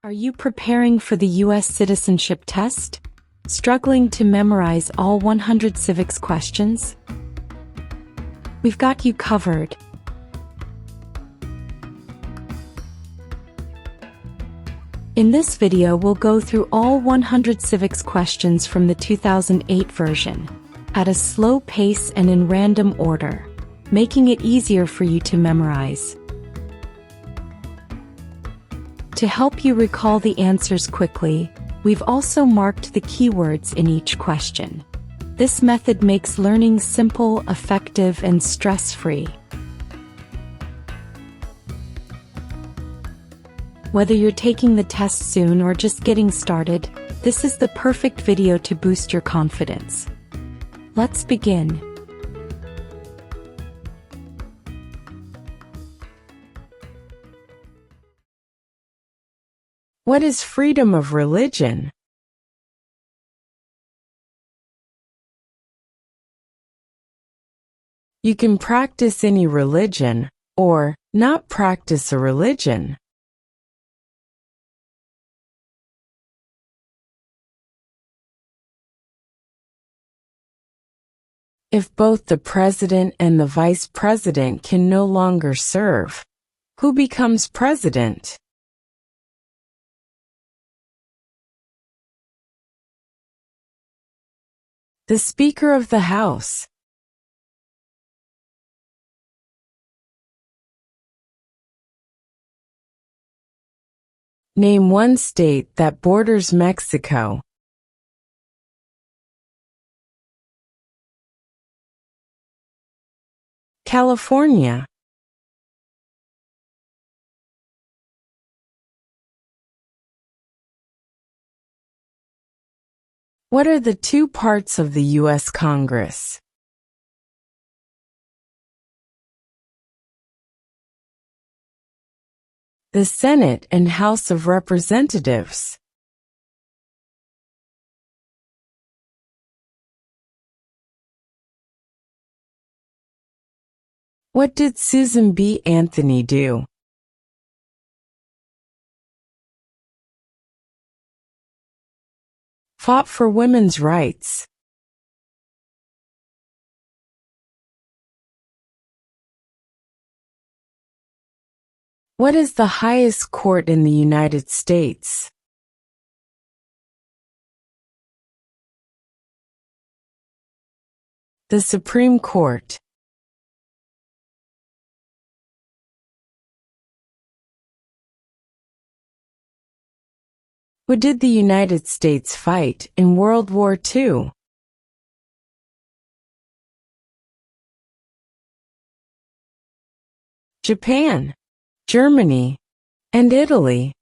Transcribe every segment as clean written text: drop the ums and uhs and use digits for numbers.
Are you preparing for the U.S. Citizenship Test? Struggling to memorize all 100 civics questions? We've got you covered. In this video, we'll go through all 100 civics questions from the 2008 version, at a slow pace and in random order, making it easier for you to memorize. To help you recall the answers quickly, we've also marked the keywords in each question. This method makes learning simple, effective, and stress-free. Whether you're taking the test soon or just getting started, this is the perfect video to boost your confidence. Let's begin. What is freedom of religion? You can practice any religion, or not practice a religion. If both the president and the vice president can no longer serve, who becomes president? The Speaker of the House. Name one state that borders Mexico. California. What are the two parts of the U.S. Congress? The Senate and House of Representatives. What did Susan B. Anthony do? Fought for women's rights. What is the highest court in the United States? The Supreme Court. What did the United States fight in World War II? Japan, Germany, and Italy.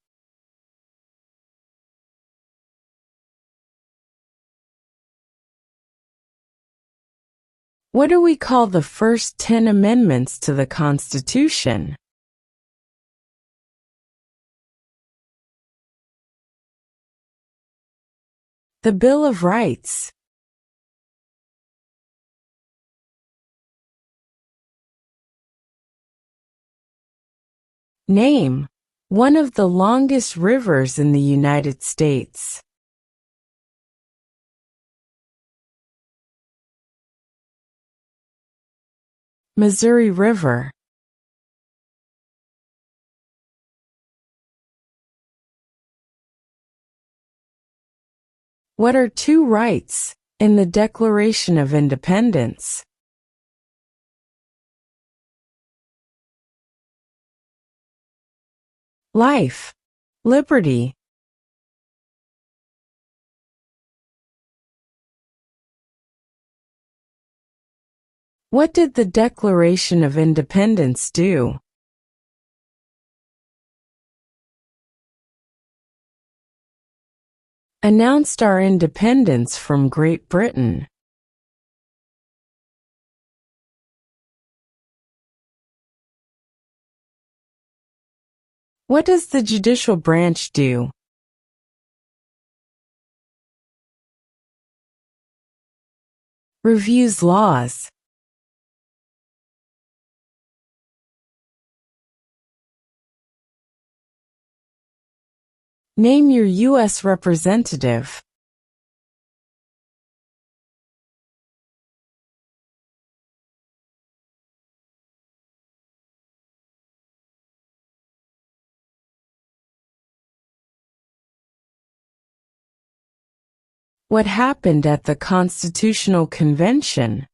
What do we call the first 10 amendments to the Constitution? The Bill of Rights. Name one of the longest rivers in the United States. Missouri River. What are two rights in the Declaration of Independence? Life, liberty. What did the Declaration of Independence do? Announced our independence from Great Britain. What does the judicial branch do? Reviews laws. Name your U.S. representative. What happened at the Constitutional Convention?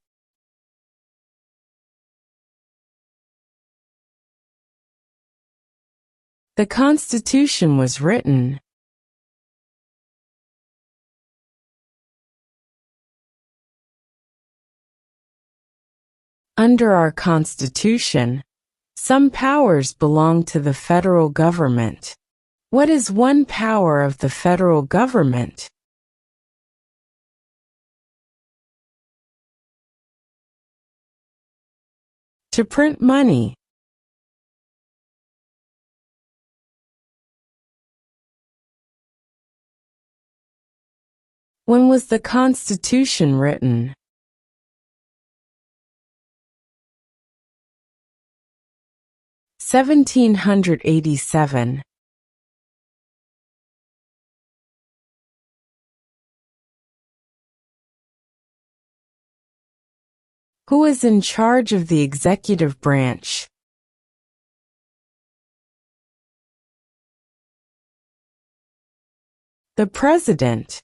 The Constitution was written. Under our Constitution, some powers belong to the federal government. What is one power of the federal government? To print money. When was the Constitution written? (1787). Who is in charge of the executive branch? The President.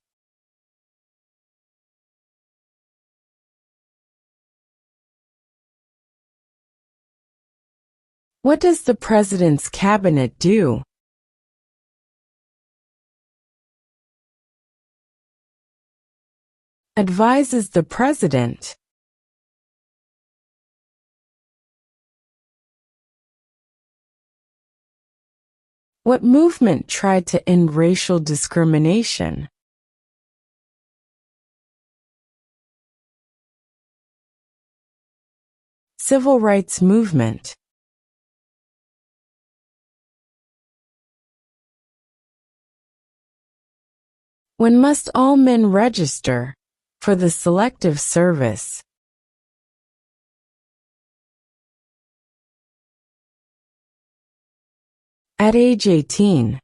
What does the President's cabinet do? Advises the President. What movement tried to end racial discrimination? Civil rights movement. When must all men register for the Selective Service? At age 18.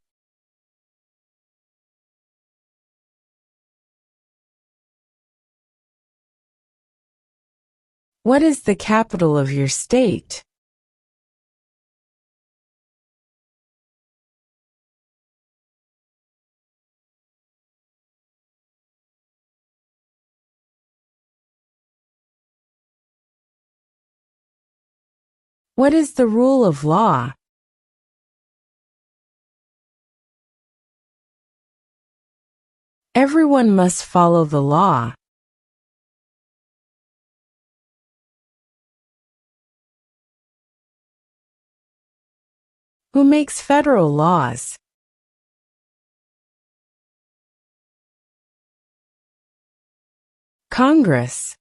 What is the capital of your state? What is the rule of law? Everyone must follow the law. Who makes federal laws? Congress.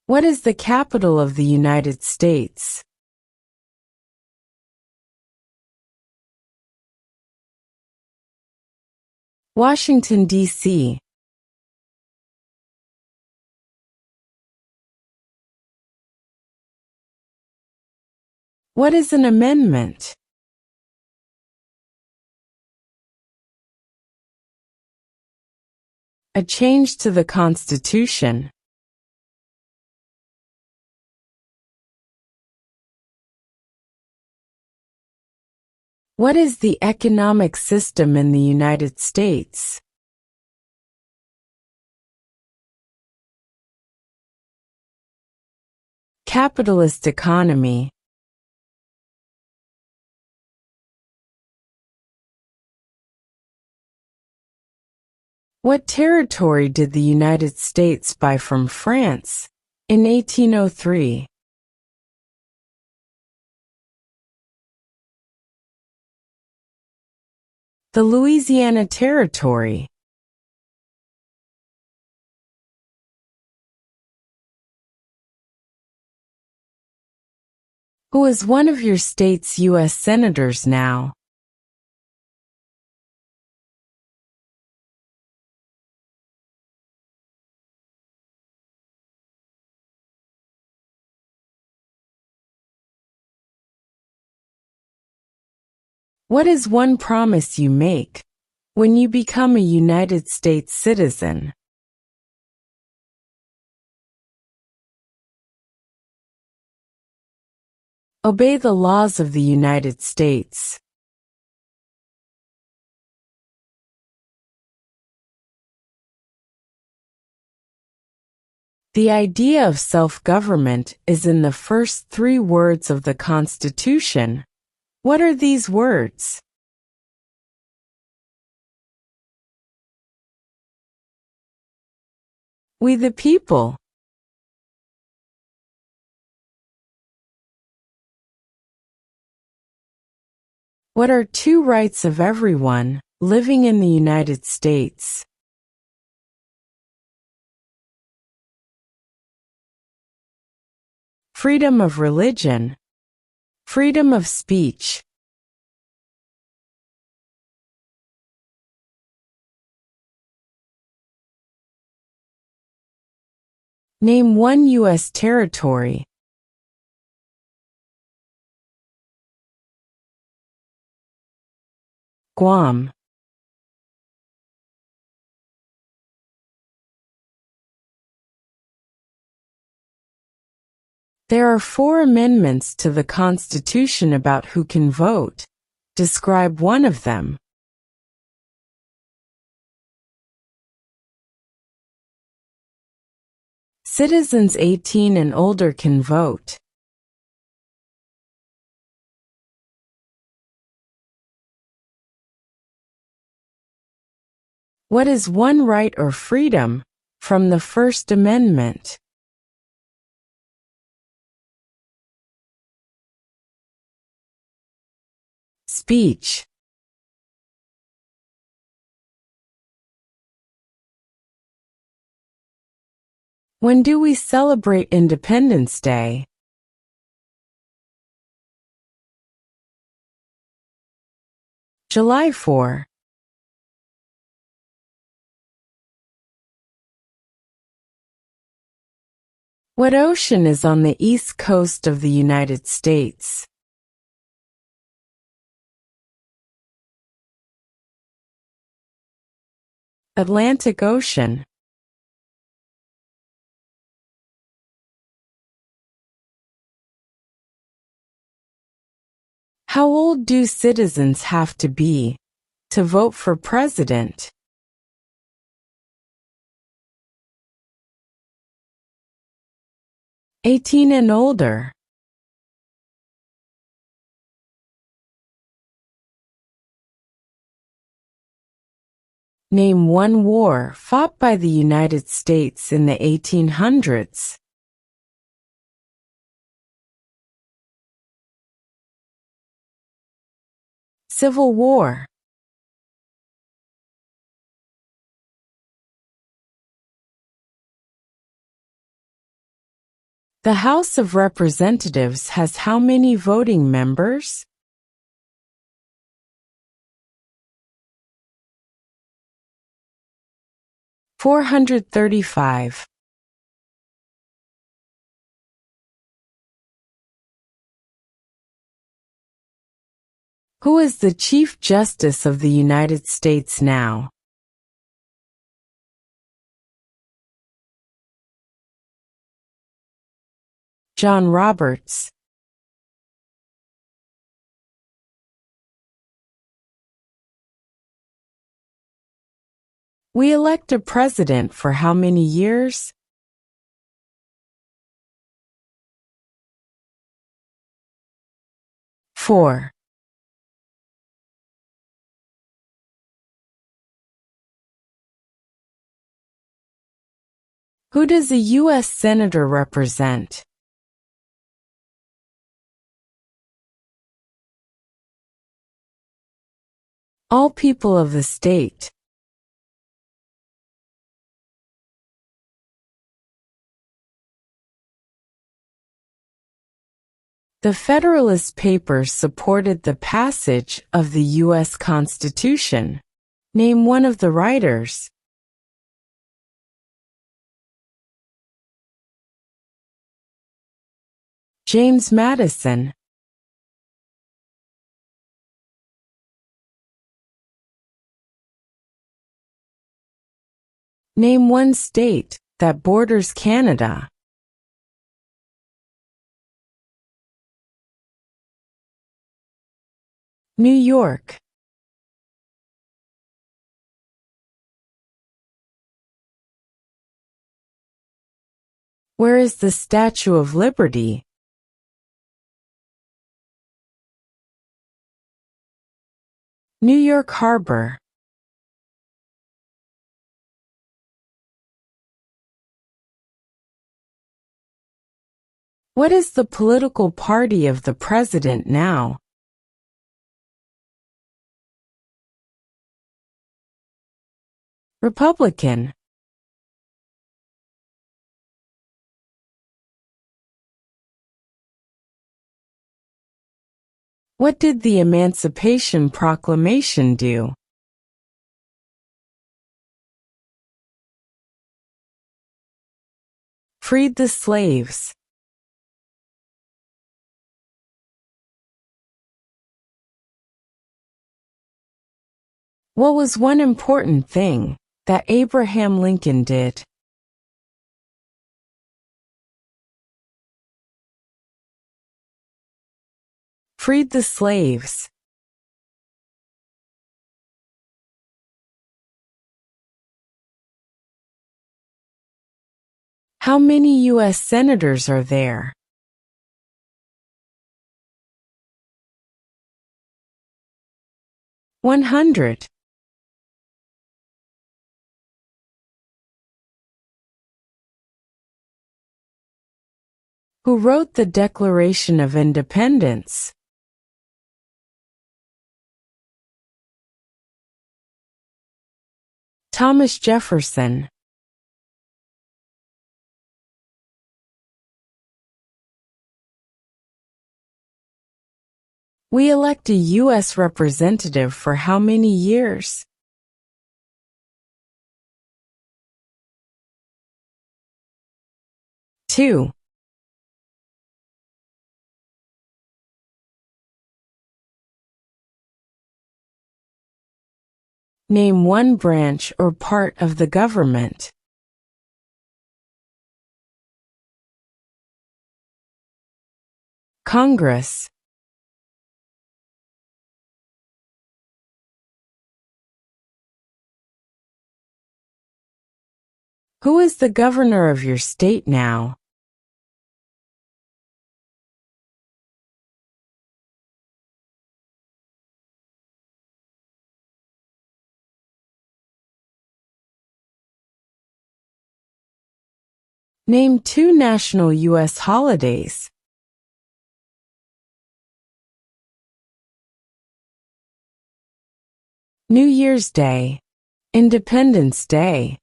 What is the capital of the United States? Washington, D.C. What is an amendment? A change to the Constitution. What is the economic system in the United States? Capitalist economy. What territory did the United States buy from France in 1803? The Louisiana Territory. Who is one of your state's U.S. senators now? What is one promise you make when you become a United States citizen? Obey the laws of the United States. The idea of self-government is in the first 3 words of the Constitution. What are these words? We the people. What are 2 rights of everyone living in the United States? Freedom of religion, freedom of speech. Name one U.S. territory. Guam. There are 4 amendments to the Constitution about who can vote. Describe one of them. Citizens 18 and older can vote. What is one right or freedom from the First Amendment? Speech. When do we celebrate Independence Day? July 4. What ocean is on the east coast of the United States? Atlantic Ocean. How old do citizens have to be to vote for president? 18 and older. Name one war fought by the United States in the 1800s. Civil War. The House of Representatives has how many voting members? (435). Who is the Chief Justice of the United States now? John Roberts. We elect a president for how many years? 4. Who does a U.S. Senator represent? All people of the state. The Federalist Papers supported the passage of the U.S. Constitution. Name one of the writers. James Madison. Name one state that borders Canada. New York. Where is the Statue of Liberty? New York Harbor. What is the political party of the president now? Republican. What did the Emancipation Proclamation do? Freed the slaves. What was one important thing that Abraham Lincoln did? Freed the slaves. How many U.S. senators are there? $100. Who wrote the Declaration of Independence? Thomas Jefferson. We elect a U.S. representative for how many years? 2. Name one branch or part of the government. Congress. Who is the governor of your state now? Name 2 national U.S. holidays. New Year's Day. Independence Day.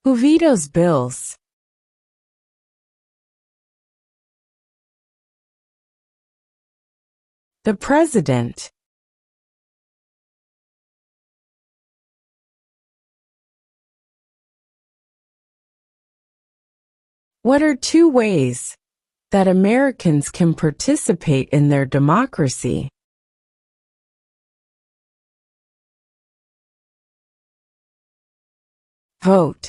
Who vetoes bills? The President. What are 2 ways that Americans can participate in their democracy? Vote.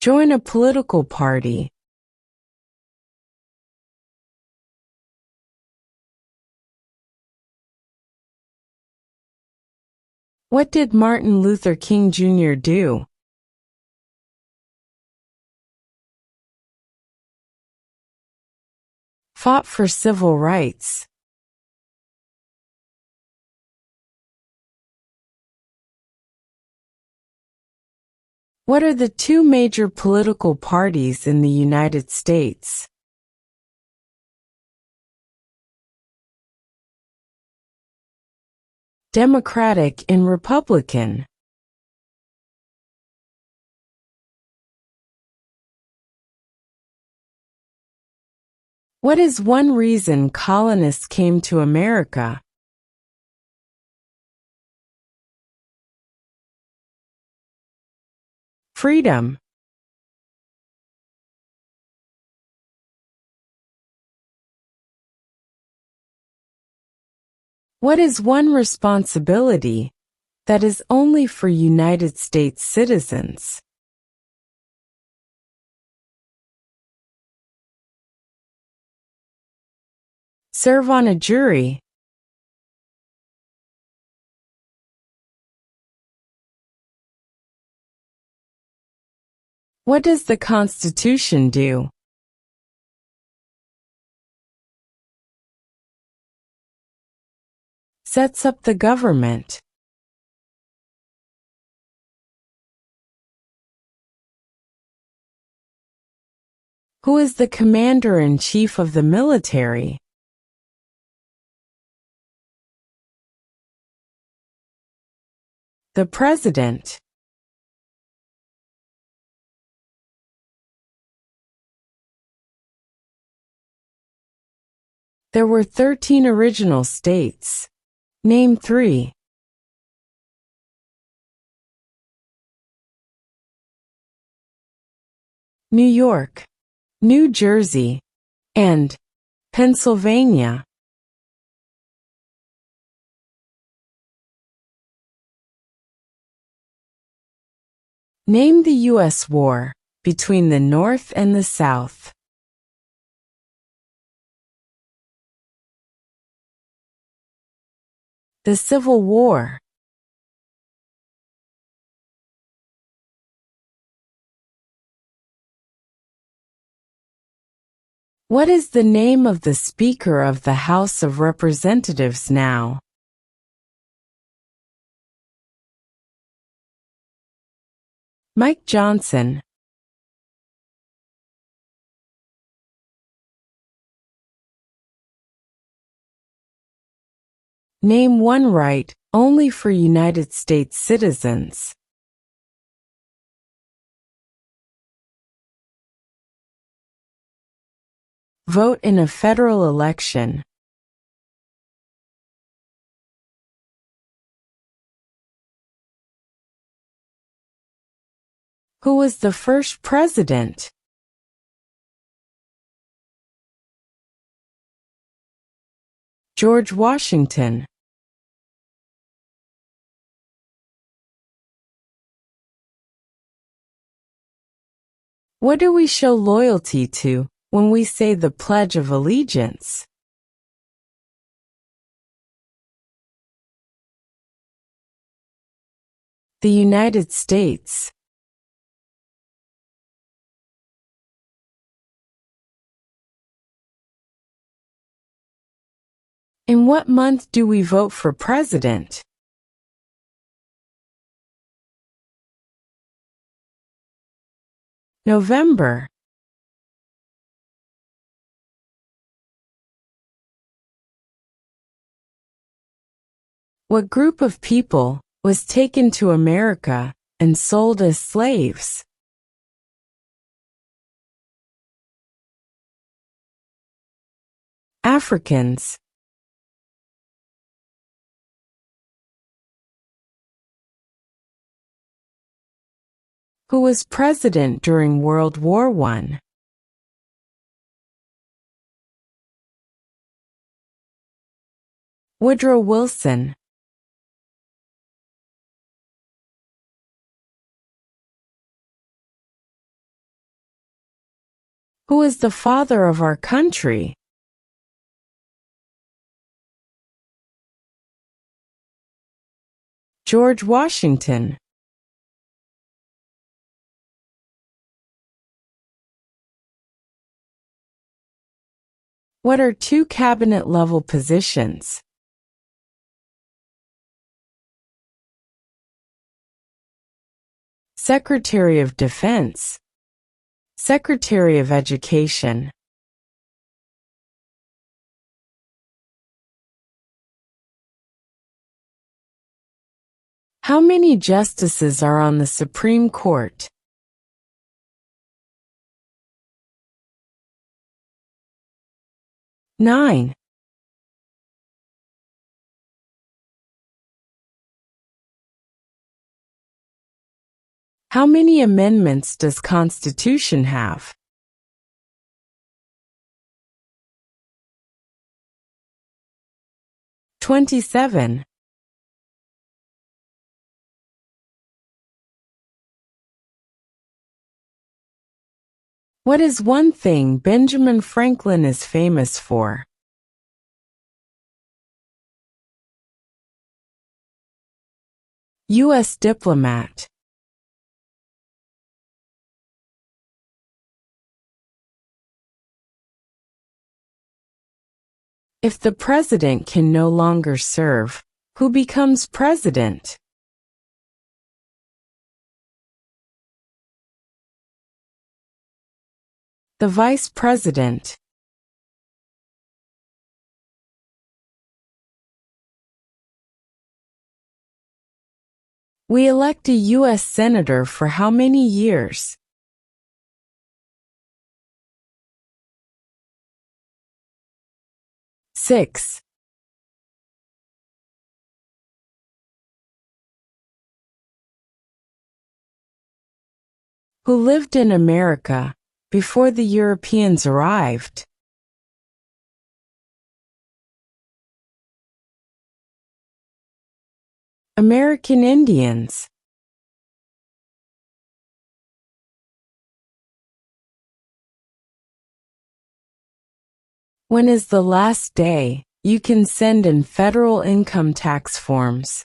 Join a political party. What did Martin Luther King Jr. do? Fought for civil rights. What are the 2 major political parties in the United States? Democratic and Republican. What is one reason colonists came to America? Freedom. What is one responsibility that is only for United States citizens? Serve on a jury. What does the Constitution do? Sets up the government. Who is the commander-in-chief of the military? The president. There were 13 original states. Name 3. New York, New Jersey, and Pennsylvania. Name the U.S. war between the North and the South. The Civil War. What is the name of the Speaker of the House of Representatives now? Mike Johnson. Name one right only for United States citizens. Vote in a federal election. Who was the first president? George Washington. What do we show loyalty to when we say the Pledge of Allegiance? The United States. In what month do we vote for president? November. What group of people was taken to America and sold as slaves? Africans. Who was president during World War I? Woodrow Wilson. Who is the father of our country? George Washington. What are 2 cabinet-level positions? Secretary of Defense. Secretary of Education. How many justices are on the Supreme Court? 9. How many amendments does Constitution have? 27. What is one thing Benjamin Franklin is famous for? U.S. diplomat. If the president can no longer serve, who becomes president? The vice president. We elect a U.S. senator for how many years? Six. Who lived in America before the Europeans arrived? American Indians. When is the last day you can send in federal income tax forms?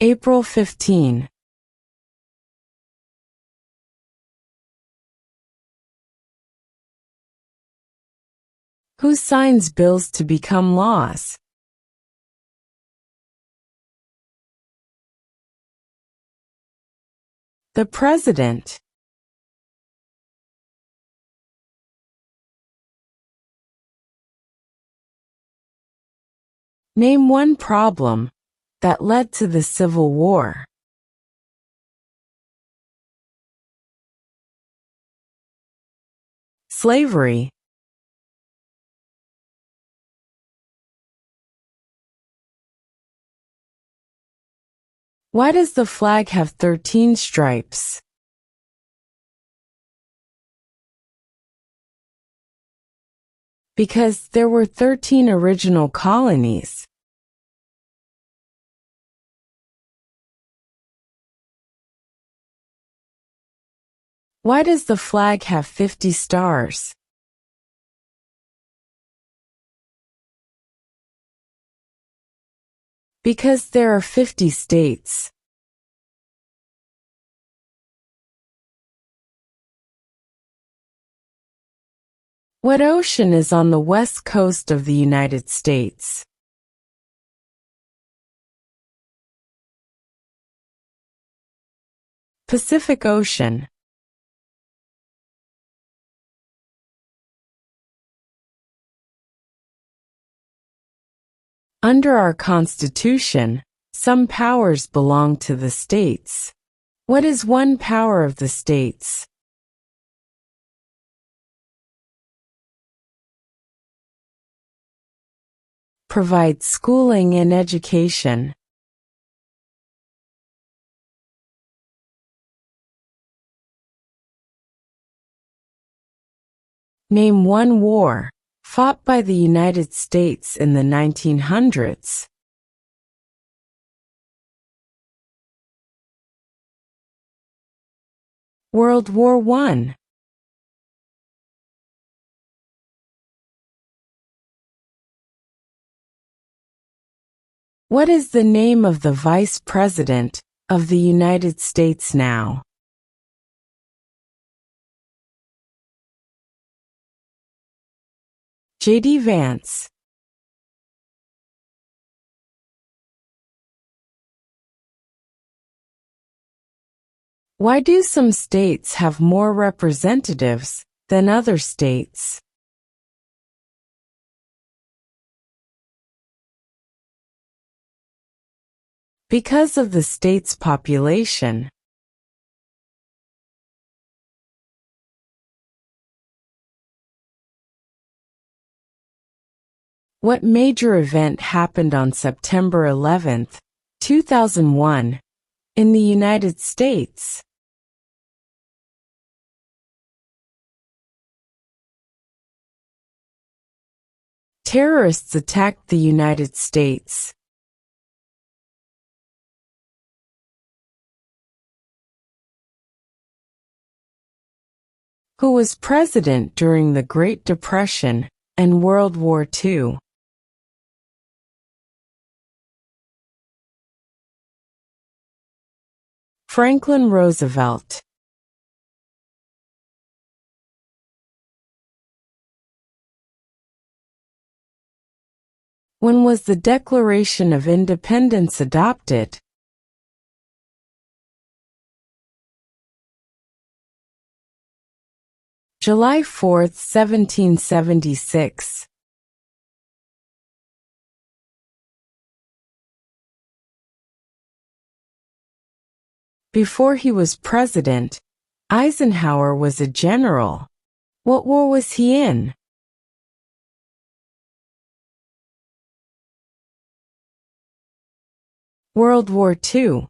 April 15. Who signs bills to become laws? The president. Name one problem that led to the Civil War. Slavery. Why does the flag have 13 stripes? Because there were 13 original colonies. Why does the flag have 50 stars? Because there are 50 states. What ocean is on the west coast of the United States? Pacific Ocean. Under our Constitution, some powers belong to the states. What is one power of the states? Provide schooling and education. Name one war fought by the United States in the 1900s. World War I. What is the name of the Vice President of the United States now? J.D. Vance. Why do some states have more representatives than other states? Because of the state's population. What major event happened on September 11, 2001, in the United States? Terrorists attacked the United States. Who was president during the Great Depression and World War II? Franklin Roosevelt. When was the Declaration of Independence adopted? July 4, 1776. Before he was president, Eisenhower was a general. What war was he in? World War II.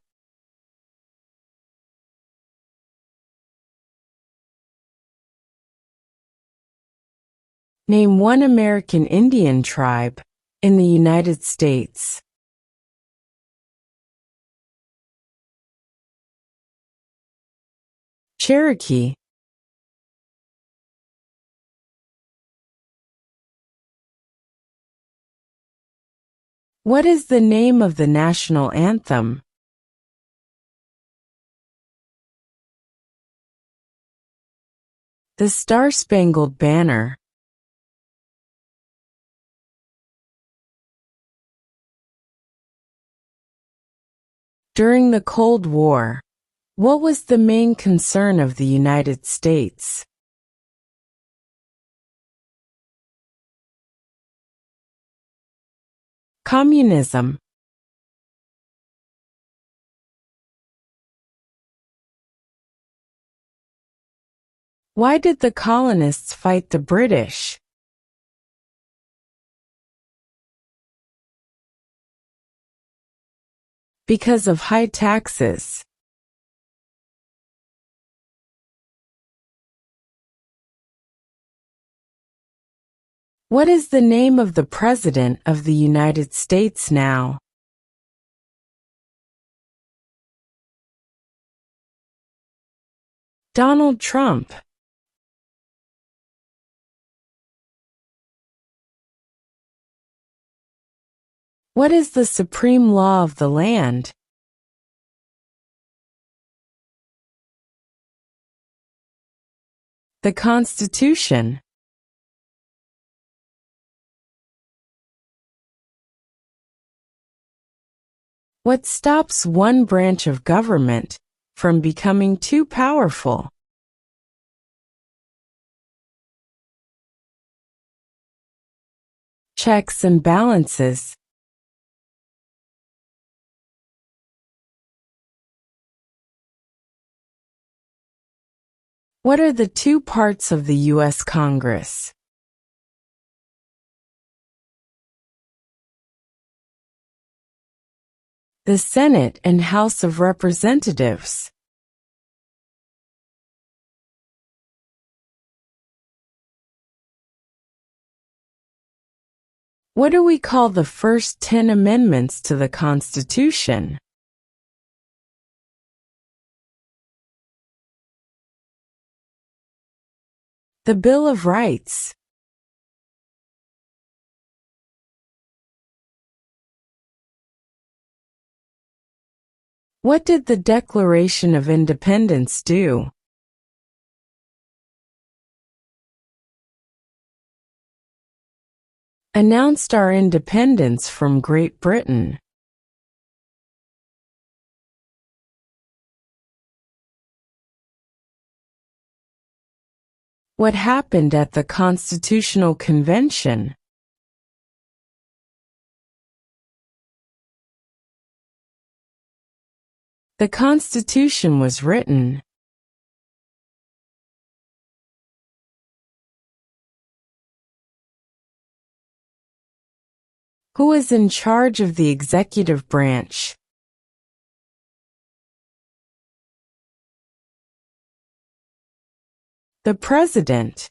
Name one American Indian tribe in the United States. Cherokee. What is the name of the national anthem? The Star-Spangled Banner. During the Cold War, what was the main concern of the United States? Communism. Why did the colonists fight the British? Because of high taxes. What is the name of the President of the United States now? Donald Trump. What is the supreme law of the land? The Constitution. What stops one branch of government from becoming too powerful? Checks and balances. What are the two parts of the U.S. Congress? The Senate and House of Representatives. What do we call the first 10 amendments to the Constitution? The Bill of Rights. What did the Declaration of Independence do? Announced our independence from Great Britain. What happened at the Constitutional Convention? The Constitution was written. Who is in charge of the executive branch? The President.